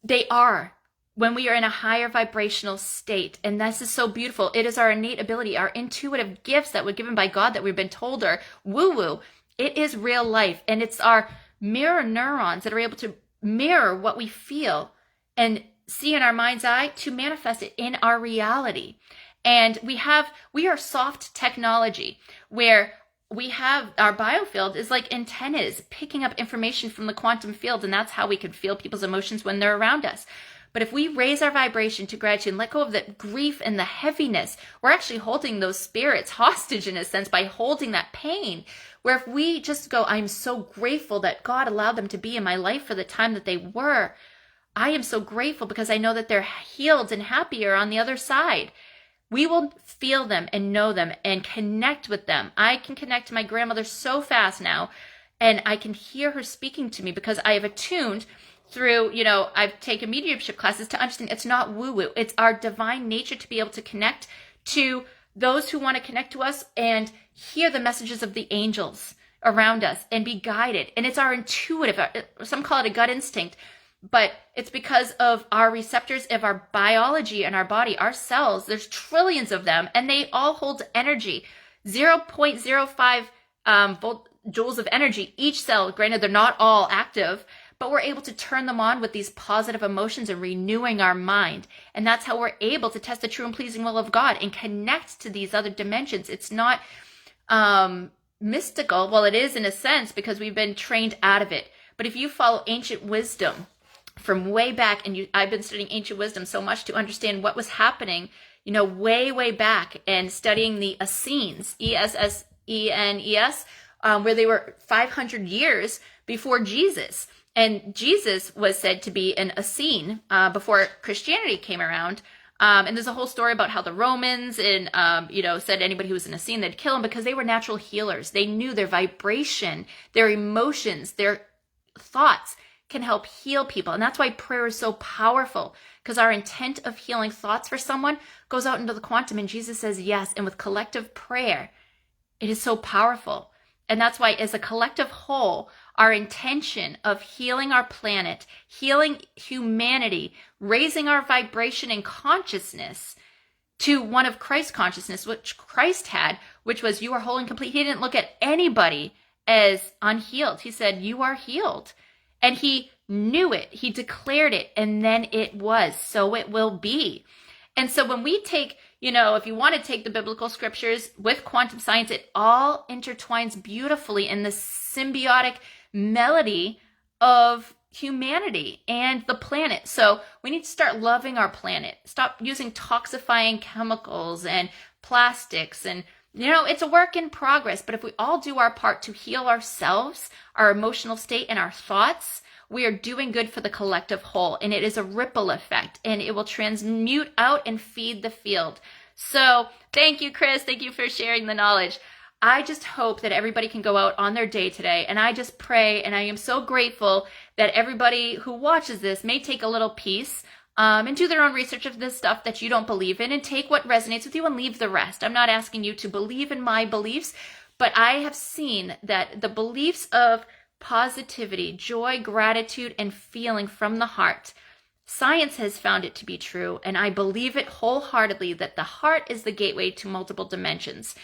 They are, when we are in a higher vibrational state. And this is so beautiful. It is our innate ability, our intuitive gifts that were given by God that we've been told are woo-woo. It is real life. And it's our mirror neurons that are able to mirror what we feel and see in our mind's eye to manifest it in our reality. And we are soft technology, where we have our biofield is like antennas picking up information from the quantum field. And that's how we can feel people's emotions when they're around us. But if we raise our vibration to gratitude and let go of the grief and the heaviness, we're actually holding those spirits hostage in a sense by holding that pain. Where if we just go, I'm so grateful that God allowed them to be in my life for the time that they were. I am so grateful because I know that they're healed and happier on the other side. We will feel them and know them and connect with them. I can connect to my grandmother so fast now, and I can hear her speaking to me because I have attuned through, I've taken mediumship classes to understand it's not woo-woo. It's our divine nature to be able to connect to those who want to connect to us and hear the messages of the angels around us and be guided. And it's our intuitive, some call it a gut instinct, but it's because of our receptors of our biology and our body, our cells. There's trillions of them, and they all hold energy, 0.05 joules of energy each cell. Granted, they're not all active, but we're able to turn them on with these positive emotions and renewing our mind. And that's how we're able to test the true and pleasing will of God and connect to these other dimensions. It's not mystical. Well, it is in a sense because we've been trained out of it. But if you follow ancient wisdom from way back, and I've been studying ancient wisdom so much to understand what was happening, way back, and studying the Essenes, Essenes, where they were 500 years before Jesus. And Jesus was said to be an Essene before Christianity came around. And there's a whole story about how the Romans and, said anybody who was an Essene, they'd kill them because they were natural healers. They knew their vibration, their emotions, their thoughts can help heal people. And that's why prayer is so powerful, because our intent of healing thoughts for someone goes out into the quantum, and Jesus says yes. And with collective prayer, it is so powerful. And that's why as a collective whole, our intention of healing our planet, healing humanity, raising our vibration and consciousness to one of Christ's consciousness, which Christ had, which was you are whole and complete. He didn't look at anybody as unhealed. He said, you are healed. And he knew it. He declared it. And then it was. So it will be. And so when we take, if you want to take the biblical scriptures with quantum science, it all intertwines beautifully in the symbiotic melody of humanity and the planet. So we need to start loving our planet. Stop using toxifying chemicals and plastics. And, it's a work in progress. But if we all do our part to heal ourselves, our emotional state, and our thoughts, we are doing good for the collective whole. And it is a ripple effect, and it will transmute out and feed the field. So thank you, Chris. Thank you for sharing the knowledge. I just hope that everybody can go out on their day today, and I just pray, and I am so grateful that everybody who watches this may take a little piece and do their own research of this stuff that you don't believe in, and take what resonates with you and leave the rest. I'm not asking you to believe in my beliefs, but I have seen that the beliefs of positivity, joy, gratitude, and feeling from the heart, science has found it to be true, and I believe it wholeheartedly, that the heart is the gateway to multiple dimensions.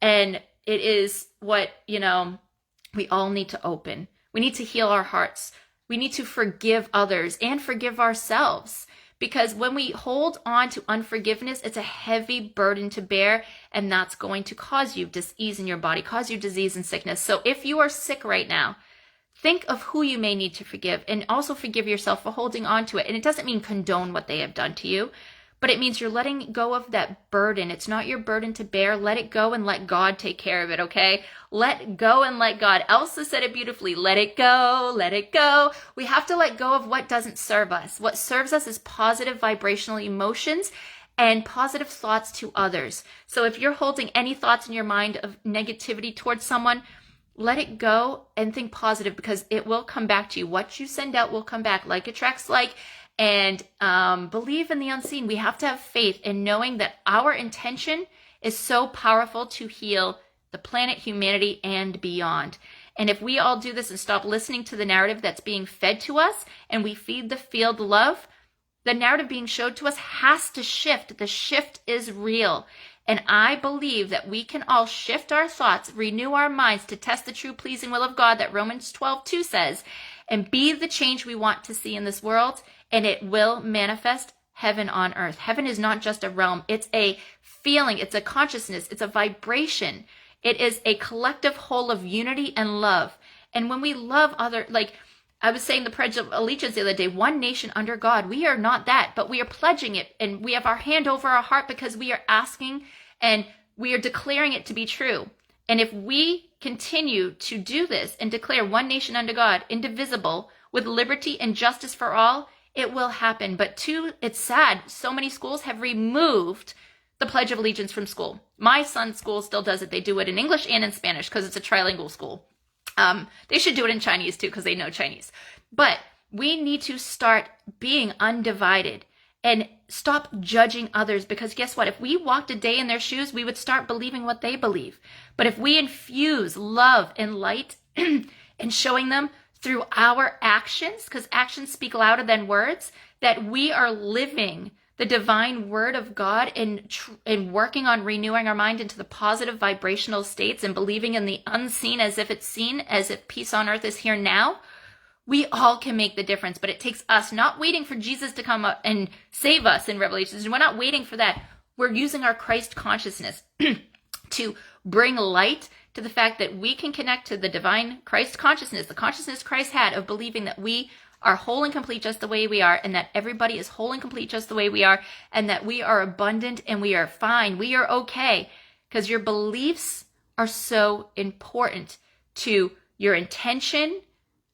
And it is what, we all need to open. We need to heal our hearts. We need to forgive others and forgive ourselves. Because when we hold on to unforgiveness, it's a heavy burden to bear, and that's going to cause you dis-ease in your body, cause you disease and sickness. So if you are sick right now, think of who you may need to forgive, and also forgive yourself for holding on to it. And it doesn't mean condone what they have done to you, but it means you're letting go of that burden. It's not your burden to bear. Let it go and let God take care of it, okay? Let go and let God. Elsa said it beautifully. Let it go, let it go. We have to let go of what doesn't serve us. What serves us is positive vibrational emotions and positive thoughts to others. So if you're holding any thoughts in your mind of negativity towards someone, let it go and think positive, because it will come back to you. What you send out will come back. Like attracts like. And believe in the unseen. We have to have faith in knowing that our intention is so powerful to heal the planet, humanity, and beyond. And if we all do this and stop listening to the narrative that's being fed to us, and we feed the field love, the narrative being showed to us has to shift. The shift is real. And I believe that we can all shift our thoughts, renew our minds to test the true pleasing will of God that Romans 12:2 says, and be the change we want to see in this world. And it will manifest heaven on earth. Heaven is not just a realm. It's a feeling. It's a consciousness. It's a vibration. It is a collective whole of unity and love. And when we love like I was saying the Pledge of Allegiance the other day, one nation under God. We are not that, but we are pledging it. And we have our hand over our heart because we are asking and we are declaring it to be true. And if we continue to do this and declare one nation under God, indivisible, with liberty and justice for all, it will happen. But it's sad. So many schools have removed the Pledge of Allegiance from school. My son's school still does it. They do it in English and in Spanish because it's a trilingual school. They should do it in Chinese too because they know Chinese. But we need to start being undivided and stop judging others, because guess what? If we walked a day in their shoes, we would start believing what they believe. But if we infuse love and light and showing them through our actions, because actions speak louder than words, that we are living the divine word of God and working on renewing our mind into the positive vibrational states and believing in the unseen as if it's seen, as if peace on earth is here now, we all can make the difference. But it takes us not waiting for Jesus to come up and save us in Revelations. We're not waiting for that. We're using our Christ consciousness to bring light to the fact that we can connect to the divine Christ consciousness, the consciousness Christ had of believing that we are whole and complete just the way we are, and that everybody is whole and complete just the way we are, and that we are abundant and we are fine. We are okay, because your beliefs are so important to your intention,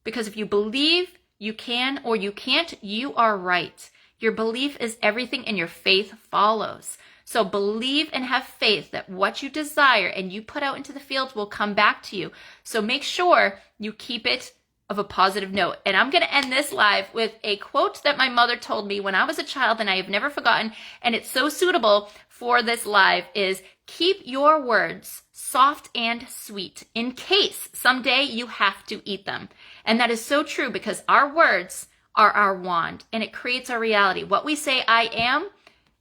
because if you believe you can or you can't, you are right. Your belief is everything, and your faith follows. So believe and have faith that what you desire and you put out into the field will come back to you. So make sure you keep it of a positive note. And I'm going to end this live with a quote that my mother told me when I was a child, and I have never forgotten, and it's so suitable for this live, is keep your words soft and sweet in case someday you have to eat them. And that is so true, because our words are our wand, and it creates our reality. What we say, I am,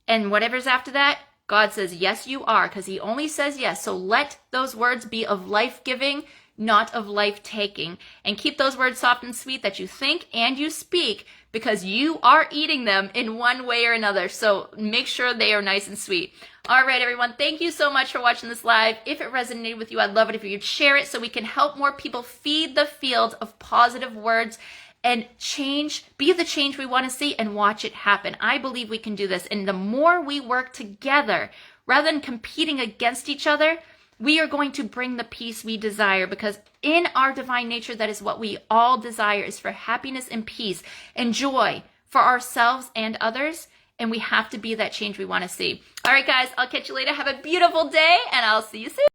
and whatever's after that, God says, yes, you are, because he only says yes. So let those words be of life-giving, not of life-taking. And keep those words soft and sweet that you think and you speak, because you are eating them in one way or another. So make sure they are nice and sweet. All right, everyone. Thank you so much for watching this live. If it resonated with you, I'd love it if you could share it so we can help more people feed the field of positive words and change, be the change we want to see, and watch it happen. I believe we can do this. And the more we work together, rather than competing against each other, we are going to bring the peace we desire, because in our divine nature, that is what we all desire, is for happiness and peace and joy for ourselves and others. And we have to be that change we want to see. All right, guys, I'll catch you later. Have a beautiful day, and I'll see you soon.